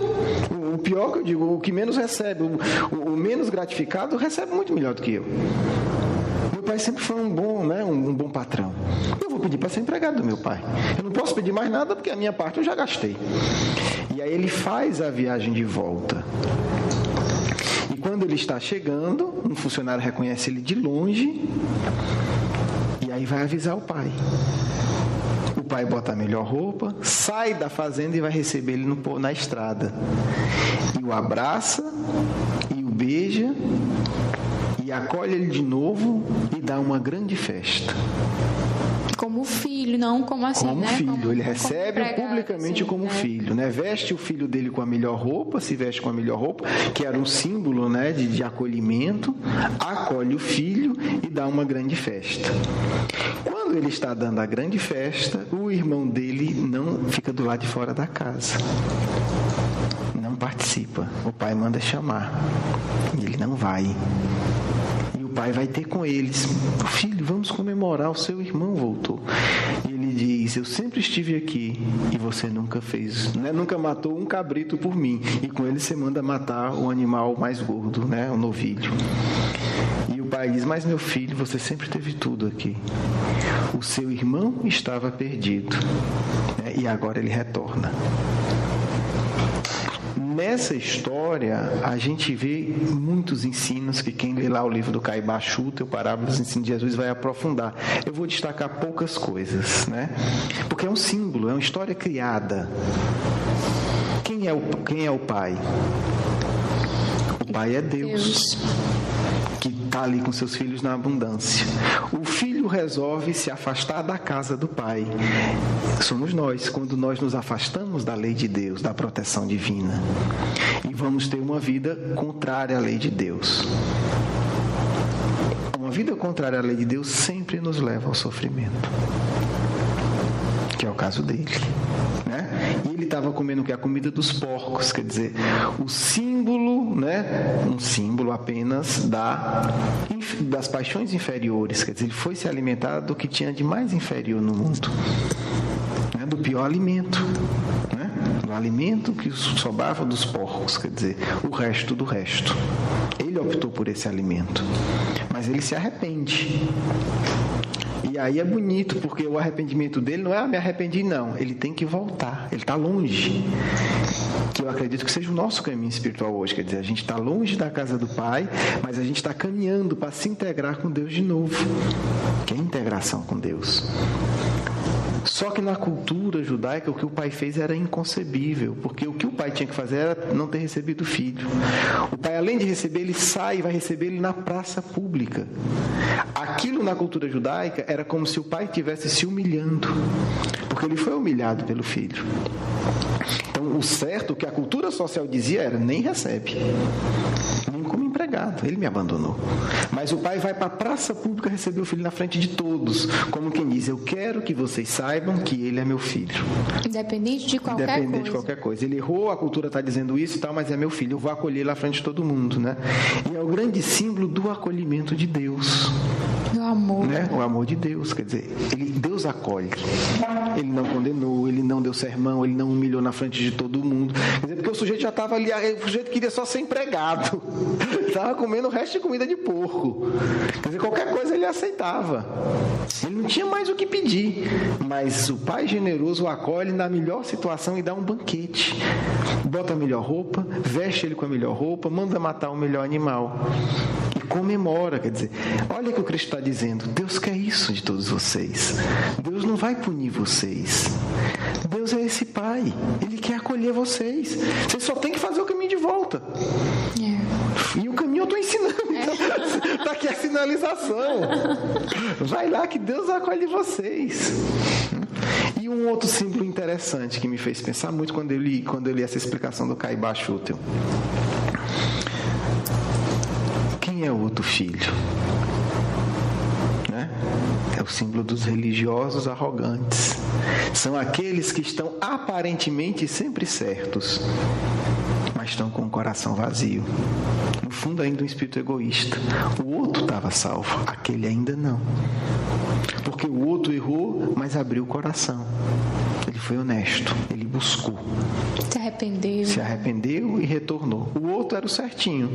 O pior, que eu digo, o que menos recebe, o menos gratificado recebe muito melhor do que eu. Meu pai sempre foi um bom patrão. Eu vou pedir para ser empregado do meu pai. Eu não posso pedir mais nada porque a minha parte eu já gastei. E aí ele faz a viagem de volta. E quando ele está chegando, um funcionário reconhece ele de longe e aí vai avisar o pai. O pai bota a melhor roupa, sai da fazenda e vai receber ele na estrada. E o abraça, e o beija, e acolhe ele de novo e dá uma grande festa. Como filho, não como assim, como né? Filho, ele recebe publicamente assim, como filho, né? Veste o filho dele com a melhor roupa, se veste com a melhor roupa, que era um símbolo, né, de acolhimento, acolhe o filho e dá uma grande festa. Quando ele está dando a grande festa, o irmão dele não fica do lado de fora da casa. Não participa. O pai manda chamar. E ele não vai. E o pai vai ter com eles: filho, vamos comemorar, o seu irmão voltou. E ele diz: eu sempre estive aqui e você nunca fez, né? Nunca matou um cabrito por mim. E com ele você manda matar o animal mais gordo, né? O novilho. E o pai diz: mas meu filho, você sempre teve tudo aqui. O seu irmão estava perdido, né? E agora ele retorna. Nessa história, a gente vê muitos ensinos que quem lê lá o livro do Caibá Schutel, Parábolas dos Ensinos de Jesus, vai aprofundar. Eu vou destacar poucas coisas, né? Porque é um símbolo, é uma história criada. Quem é o pai? O pai é Deus, que está ali com seus filhos na abundância. O filho resolve se afastar da casa do pai. Somos nós, quando nós nos afastamos da lei de Deus, da proteção divina, e vamos ter uma vida contrária à lei de Deus. Uma vida contrária à lei de Deus sempre nos leva ao sofrimento, que é o caso dele, né? E ele estava comendo o que? A comida dos porcos, quer dizer, o símbolo, né? Um símbolo apenas das paixões inferiores, quer dizer, ele foi se alimentar do que tinha de mais inferior no mundo, né? Do pior alimento, né? Do alimento que sobrava dos porcos, quer dizer, o resto do resto. Ele optou por esse alimento, mas ele se arrepende. E aí é bonito, porque o arrependimento dele não é: me arrependi, não. Ele tem que voltar, ele está longe. Que eu acredito que seja o nosso caminho espiritual hoje. Quer dizer, a gente está longe da casa do Pai, mas a gente está caminhando para se integrar com Deus de novo. Que é a integração com Deus. Só que na cultura judaica o que o pai fez era inconcebível, porque o que o pai tinha que fazer era não ter recebido o filho. O pai, além de receber, ele sai e vai receber ele na praça pública. Aquilo na cultura judaica era como se o pai estivesse se humilhando, porque ele foi humilhado pelo filho. Então, o certo, o que a cultura social dizia era: nem recebe, nem como empregado, ele me abandonou. Mas o pai vai para a praça pública receber o filho na frente de todos, como quem diz: eu quero que vocês saibam que ele é meu filho. Independente de qualquer coisa. Ele errou, a cultura está dizendo isso e tal, mas é meu filho, eu vou acolher ele na frente de todo mundo, né? E é o grande símbolo do acolhimento de Deus. Do amor. Né? O amor de Deus, quer dizer, Deus acolhe. Ele não condenou, ele não deu sermão, ele não humilhou na frente de todo mundo. Quer dizer, porque o sujeito já estava ali, o sujeito queria só ser empregado. Estava comendo o resto de comida de porco. Quer dizer, qualquer coisa ele aceitava. Ele não tinha mais o que pedir. Mas o pai generoso o acolhe na melhor situação e dá um banquete. Bota a melhor roupa, veste ele com a melhor roupa, manda matar o melhor animal. E comemora, quer dizer, olha o que o Cristo está dizendo: Deus quer isso de todos vocês. Deus não vai punir vocês. Deus é esse Pai, Ele quer acolher vocês. Vocês só têm que fazer o caminho de volta. E o caminho eu estou ensinando. Está aqui a sinalização. Vai lá que Deus acolhe vocês. E um outro símbolo interessante que me fez pensar muito quando eu li essa explicação do Caibá Schutel. Quem é o outro filho? Né? É o símbolo dos religiosos arrogantes. São aqueles que estão aparentemente sempre certos, mas estão com o coração vazio. No fundo, ainda um espírito egoísta. O outro estava salvo, aquele ainda não. Porque o outro errou, mas abriu o coração. Ele foi honesto, ele buscou. Se arrependeu e retornou. O outro era o certinho.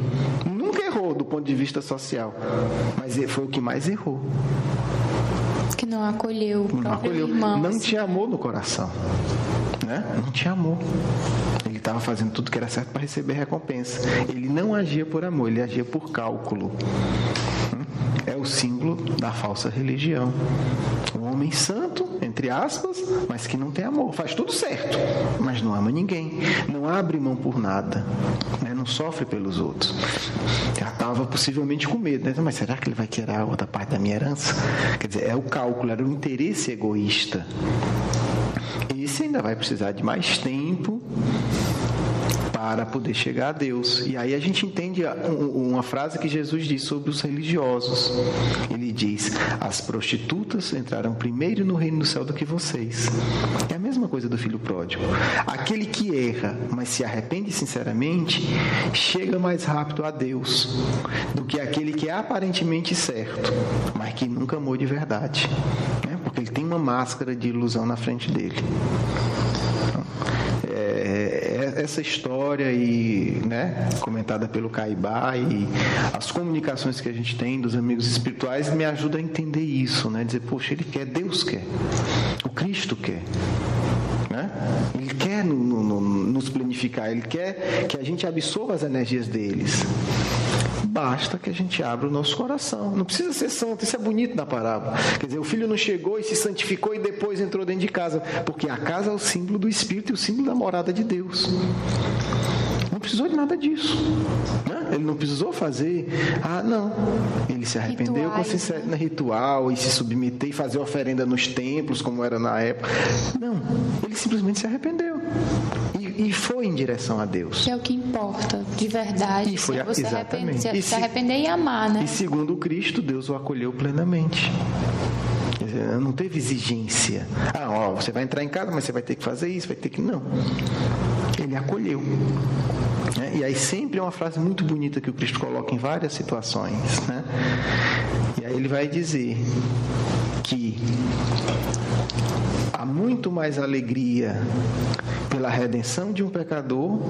Nunca errou do ponto de vista social, mas foi o que mais errou. Que não acolheu o próprio irmão. Não tinha amor no coração. Né? Não tinha amor. Ele estava fazendo tudo que era certo para receber recompensa. Ele não agia por amor, ele agia por cálculo. É o símbolo da falsa religião. Um homem santo, entre aspas, mas que não tem amor. Faz tudo certo, mas não ama ninguém. Não abre mão por nada. Né? Não sofre pelos outros. Já estava possivelmente com medo. Né? Mas será que ele vai querer a outra parte da minha herança? Quer dizer, é o cálculo, era o interesse egoísta. Esse ainda vai precisar de mais tempo para poder chegar a Deus. E aí a gente entende uma frase que Jesus diz sobre os religiosos. Ele diz: as prostitutas entrarão primeiro no reino do céu do que vocês. É a mesma coisa do filho pródigo. Aquele que erra, mas se arrepende sinceramente, chega mais rápido a Deus do que aquele que é aparentemente certo, mas que nunca amou de verdade, né? Porque ele tem uma máscara de ilusão na frente dele. Essa história aí, né, comentada pelo Caibá, e as comunicações que a gente tem dos amigos espirituais me ajuda a entender isso, né? Dizer, poxa, ele quer, Deus quer, o Cristo quer, né? Ele quer nos planificar, ele quer que a gente absorva as energias deles. Basta que a gente abra o nosso coração. Não precisa ser santo, isso é bonito na parábola. Quer dizer, o filho não chegou e se santificou e depois entrou dentro de casa, porque a casa é o símbolo do Espírito e o símbolo da morada de Deus. Não precisou de nada disso, né? Ele não precisou fazer, não. Ele se arrependeu com sinceridade, ritual, e se submeter e fazer oferenda nos templos, como era na época. Não, ele simplesmente se arrependeu. E foi em direção a Deus. Que é o que importa, de verdade. E foi você exatamente. Se arrepender e amar, né? E segundo Cristo, Deus o acolheu plenamente. Quer dizer, não teve exigência. Você vai entrar em casa, mas você vai ter que fazer isso, vai ter que... Não. Ele acolheu. Né? E aí sempre é uma frase muito bonita que o Cristo coloca em várias situações. Né? E aí ele vai dizer que há muito mais alegria pela redenção de um pecador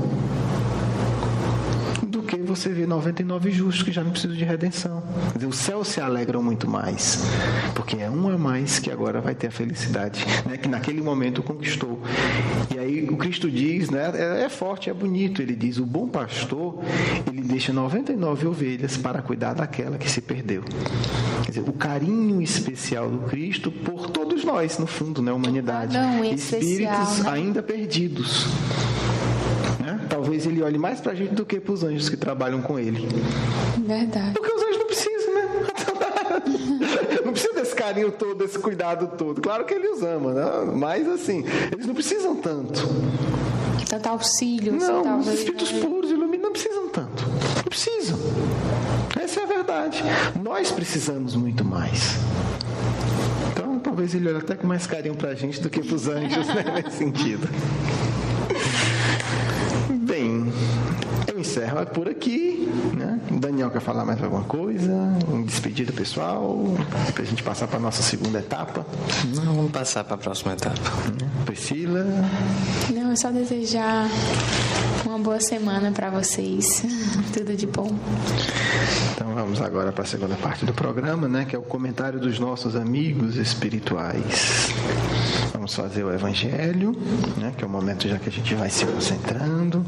do que você vê 99 justos que já não precisam de redenção. Quer dizer, os céus se alegram muito mais, porque é um a mais que agora vai ter a felicidade, né, que naquele momento conquistou. E aí o Cristo diz, né, é forte, é bonito, ele diz: o bom pastor, ele deixa 99 ovelhas para cuidar daquela que se perdeu. Quer dizer, o carinho especial do Cristo por todos nós, no fundo, né, humanidade, espíritos, né, ainda perdidos. Talvez ele olhe mais pra gente do que pros anjos que trabalham com ele. Verdade. Porque os anjos não precisam, né? Não precisa desse carinho todo, desse cuidado todo. Claro que ele os ama, né? Mas assim, eles não precisam tanto. Tanto auxílio. Não, os espíritos puros, iluminados, não precisam tanto. Não precisam. Essa é a verdade. Nós precisamos muito mais. Então, talvez ele olhe até com mais carinho pra gente do que pros anjos, né? Nesse sentido. Bem, eu encerro por aqui, né? O Daniel quer falar mais alguma coisa? Uma despedida pessoal? Para a gente passar para a nossa segunda etapa? Não, vamos passar para a próxima etapa. Priscila? Não, é só desejar uma boa semana para vocês. Tudo de bom. Então vamos agora para a segunda parte do programa, né? Que é o comentário dos nossos amigos espirituais. Vamos fazer o Evangelho, né? Que é o momento já que a gente vai se concentrando.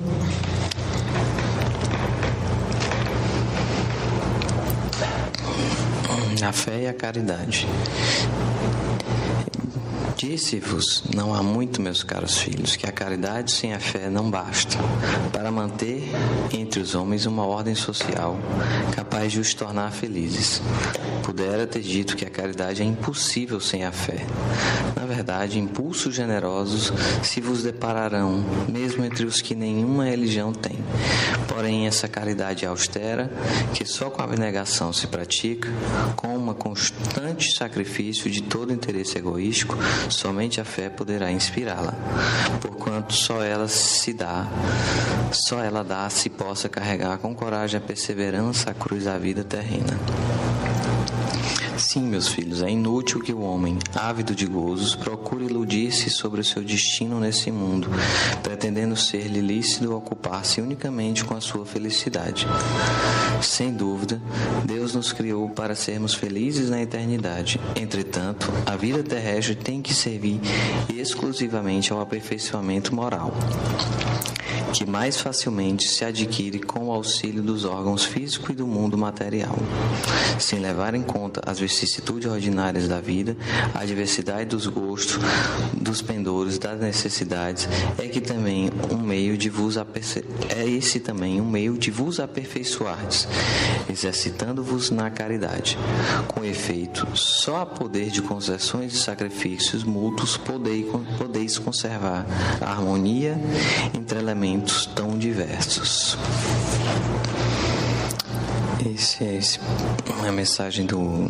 A fé e a caridade. Disse-vos, não há muito, meus caros filhos, que a caridade sem a fé não basta para manter entre os homens uma ordem social capaz de os tornar felizes. Pudera ter dito que a caridade é impossível sem a fé. Na verdade, impulsos generosos se vos depararão, mesmo entre os que nenhuma religião tem. Porém, essa caridade austera, que só com a abnegação se pratica, com um constante sacrifício de todo interesse egoístico, somente a fé poderá inspirá-la, porquanto só ela dá se possa carregar com coragem a perseverança a cruz da vida terrena. Sim, meus filhos, é inútil que o homem, ávido de gozos, procure iludir-se sobre o seu destino nesse mundo, pretendendo ser-lhe lícito ocupar-se unicamente com a sua felicidade. Sem dúvida, Deus nos criou para sermos felizes na eternidade. Entretanto, a vida terrestre tem que servir exclusivamente ao aperfeiçoamento moral, que mais facilmente se adquire com o auxílio dos órgãos físico e do mundo material. Sem levar em conta as vicissitudes ordinárias da vida, a diversidade dos gostos, dos pendores, das necessidades, esse também um meio de vos aperfeiçoardes, exercitando-vos na caridade. Com efeito, só a poder de concessões e sacrifícios mútuos podeis conservar a harmonia entre elementos tão diversos. Essa é a mensagem do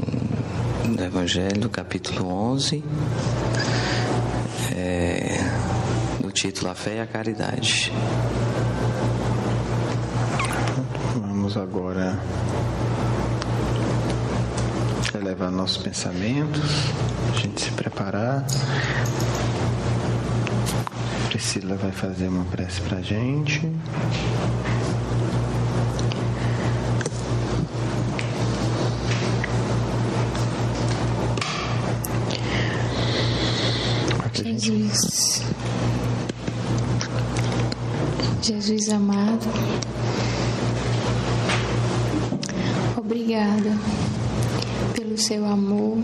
Evangelho, do capítulo 11, do título A Fé e a Caridade. Vamos agora elevar nossos pensamentos, a gente se preparar. Priscila vai fazer uma prece pra gente. Jesus amado, obrigada pelo seu amor,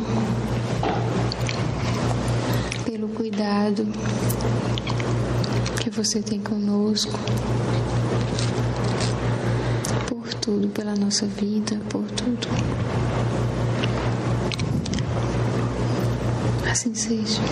pelo cuidado que você tem conosco, por tudo, pela nossa vida, por tudo. Assim seja.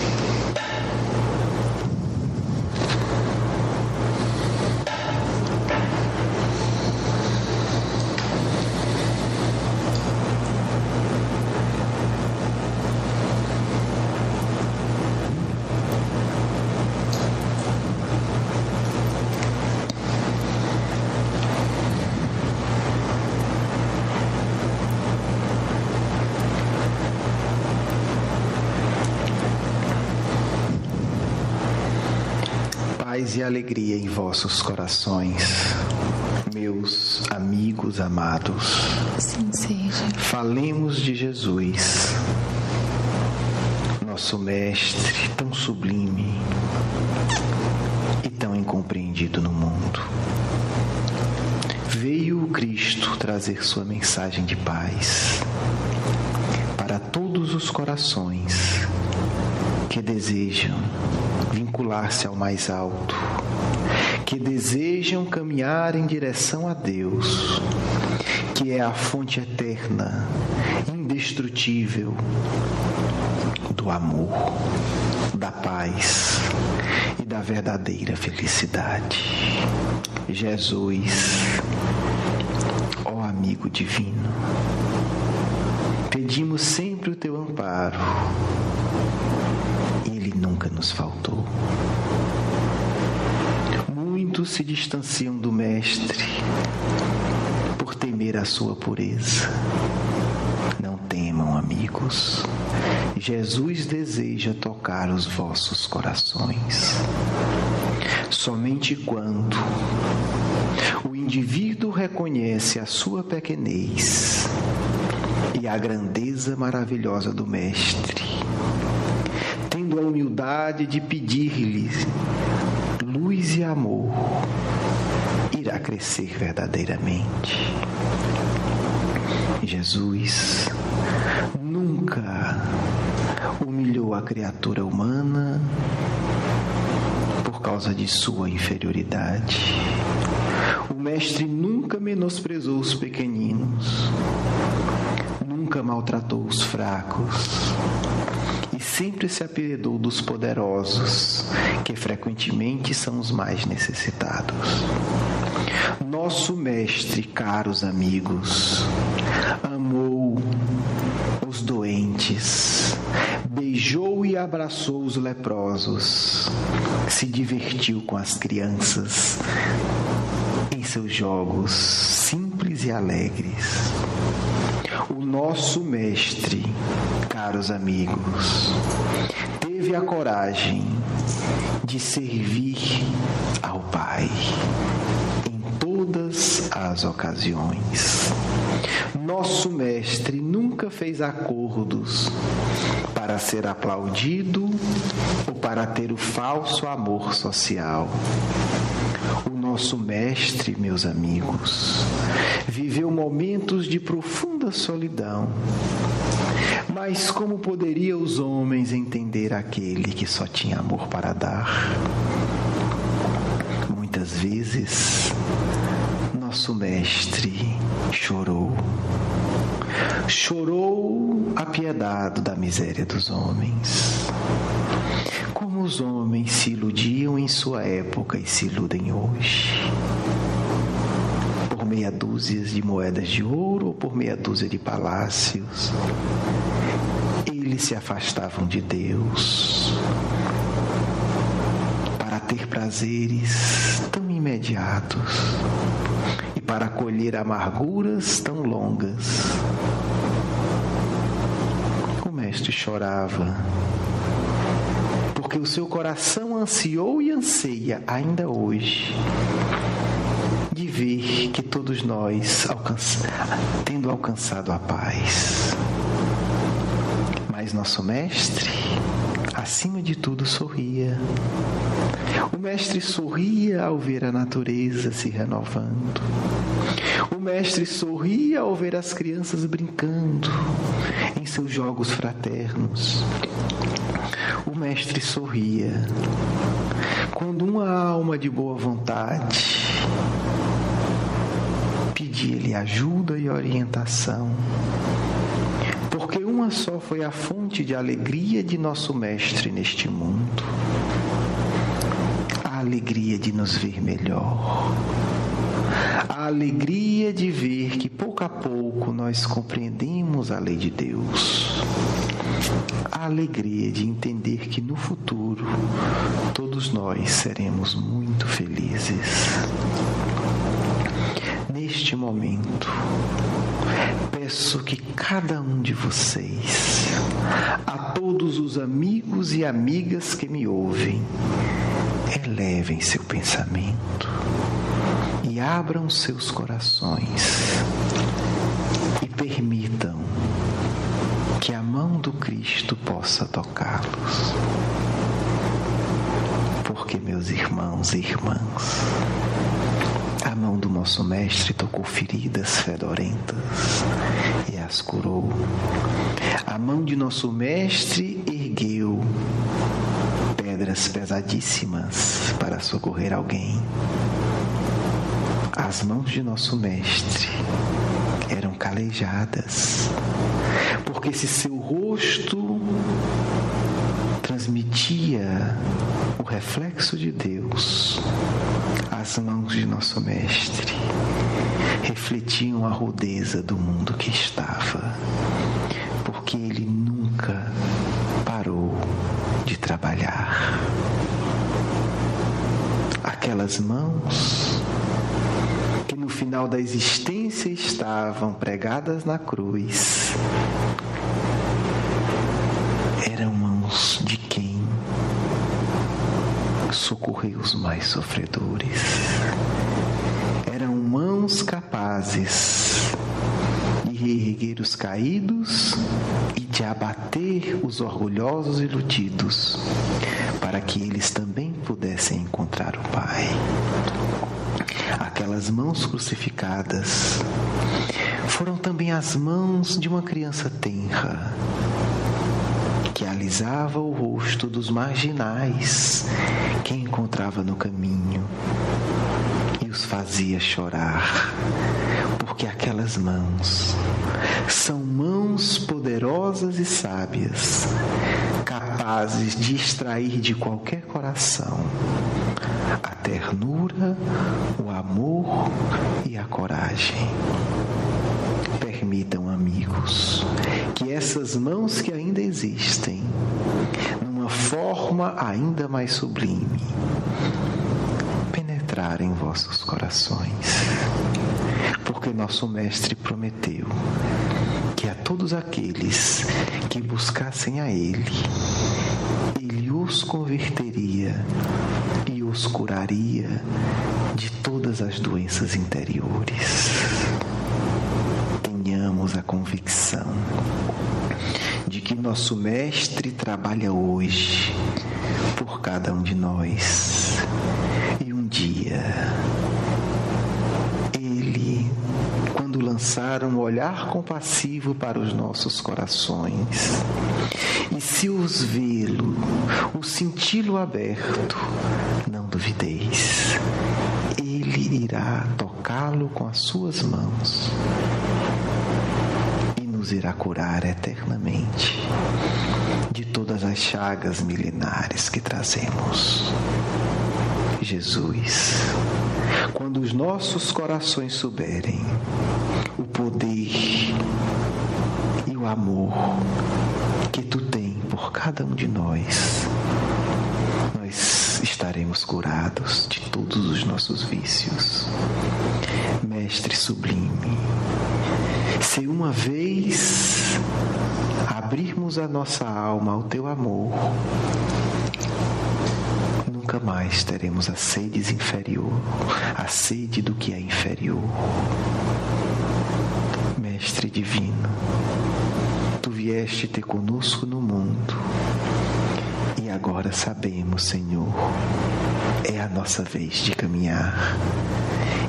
Paz e alegria em vossos corações, meus amigos amados. Assim seja. Falemos de Jesus, nosso Mestre tão sublime e tão incompreendido no mundo. Veio o Cristo trazer sua mensagem de paz para todos os corações que desejam vincular-se ao mais alto, que desejam caminhar em direção a Deus, que é a fonte eterna, indestrutível do amor, da paz e da verdadeira felicidade. Jesus, ó amigo divino, pedimos sempre o teu amparo. Ele nunca nos faltou. Muitos se distanciam do Mestre por temer a sua pureza. Não temam, amigos. Jesus deseja tocar os vossos corações. Somente quando o indivíduo reconhece a sua pequenez e a grandeza maravilhosa do Mestre, tendo a humildade de pedir-lhe luz e amor, irá crescer verdadeiramente. Jesus nunca humilhou a criatura humana por causa de sua inferioridade. O Mestre nunca menosprezou os pequeninos, nunca maltratou os fracos e sempre se apiedou dos poderosos, que frequentemente são os mais necessitados. Nosso Mestre, caros amigos, amou os doentes, beijou e abraçou os leprosos, se divertiu com as crianças em seus jogos simples e alegres. O nosso mestre, caros amigos, teve a coragem de servir ao Pai em todas as ocasiões. Nosso mestre nunca fez acordos para ser aplaudido ou para ter o falso amor social. O nosso mestre, meus amigos, viveu momentos de profunda solidão. Mas como poderia os homens entender aquele que só tinha amor para dar? Muitas vezes, nosso mestre chorou. Chorou apiedado da miséria dos homens. Como os homens se iludiam em sua época e se iludem hoje. Por meia dúzia de moedas de ouro ou por meia dúzia de palácios. Eles se afastavam de Deus para ter prazeres tão imediatos e para colher amarguras tão longas. O mestre chorava, porque o seu coração ansiou e anseia ainda hoje de ver que todos nós tendo alcançado a paz. Mas nosso mestre, acima de tudo, sorria. O mestre sorria ao ver a natureza se renovando. O mestre sorria ao ver as crianças brincando em seus jogos fraternos. O mestre sorria quando uma alma de boa vontade pedia-lhe ajuda e orientação. Porque uma só foi a fonte de alegria de nosso mestre neste mundo. A alegria de nos ver melhor. A alegria de ver que pouco a pouco nós compreendemos a lei de Deus. A alegria de entender que no futuro todos nós seremos muito felizes. Neste momento, peço que cada um de vocês, a todos os amigos e amigas que me ouvem, elevem seu pensamento e abram seus corações e permitam que a mão do Cristo possa tocá-los. Porque, meus irmãos e irmãs, a mão do nosso mestre tocou feridas fedorentas e as curou. A mão de nosso mestre ergueu pedras pesadíssimas para socorrer alguém. As mãos de nosso mestre eram calejadas, porque se seu rosto transmitia o reflexo de Deus, as mãos de nosso mestre refletiam a rudeza do mundo que estava, porque ele nunca parou de trabalhar. Aquelas mãos que no final da existência estavam pregadas na cruz eram mãos de quem socorreu os mais sofredores. Eram mãos capazes de reerguer os caídos e de abater os orgulhosos e iludidos, para que eles também pudessem encontrar o Pai. Aquelas mãos crucificadas foram também as mãos de uma criança tenra, que alisava o rosto dos marginais que encontrava no caminho e os fazia chorar, porque aquelas mãos são mãos poderosas e sábias, capazes de extrair de qualquer coração a ternura, o amor e a coragem. Permitam, amigos, que essas mãos que ainda existem, numa forma ainda mais sublime, penetrarem em vossos corações, porque nosso Mestre prometeu todos aqueles que buscassem a Ele, Ele os converteria e os curaria de todas as doenças interiores. Tenhamos a convicção de que nosso Mestre trabalha hoje por cada um de nós. E um dia, Ele, quando lançar um olhar compassivo para os nossos corações, e se os vê-lo, o senti-lo aberto, não duvideis, Ele irá tocá-lo com as suas mãos e nos irá curar eternamente de todas as chagas milenares que trazemos. Jesus, quando os nossos corações souberem o poder e o amor que Tu tens por cada um de nós, nós estaremos curados de todos os nossos vícios. Mestre sublime, se uma vez abrirmos a nossa alma ao Teu amor, nunca mais teremos a sede inferior, a sede do que é inferior. Mestre divino, Tu vieste ter conosco no mundo, e agora sabemos, Senhor, é a nossa vez de caminhar,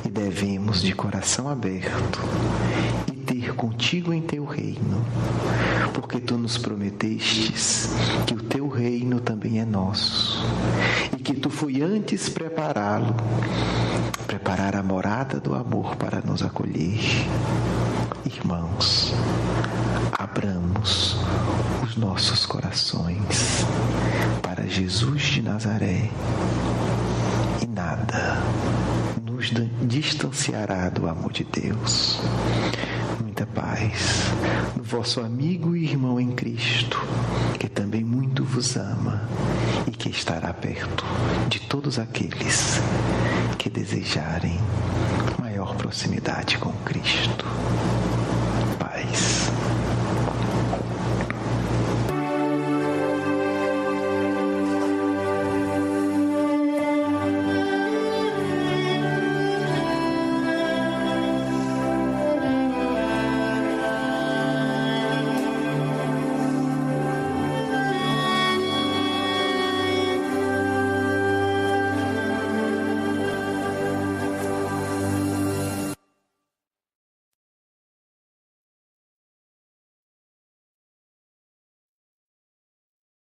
e devemos de coração aberto e ter contigo em Teu reino, porque Tu nos prometestes que o Teu reino também é nosso, e que Tu foi antes preparar a morada do amor para nos acolher. Irmãos, abramos os nossos corações para Jesus de Nazaré, e nada nos distanciará do amor de Deus. Muita paz no vosso amigo e irmão em Cristo, que também muito vos ama e que estará perto de todos aqueles que desejarem maior proximidade com Cristo. Paz.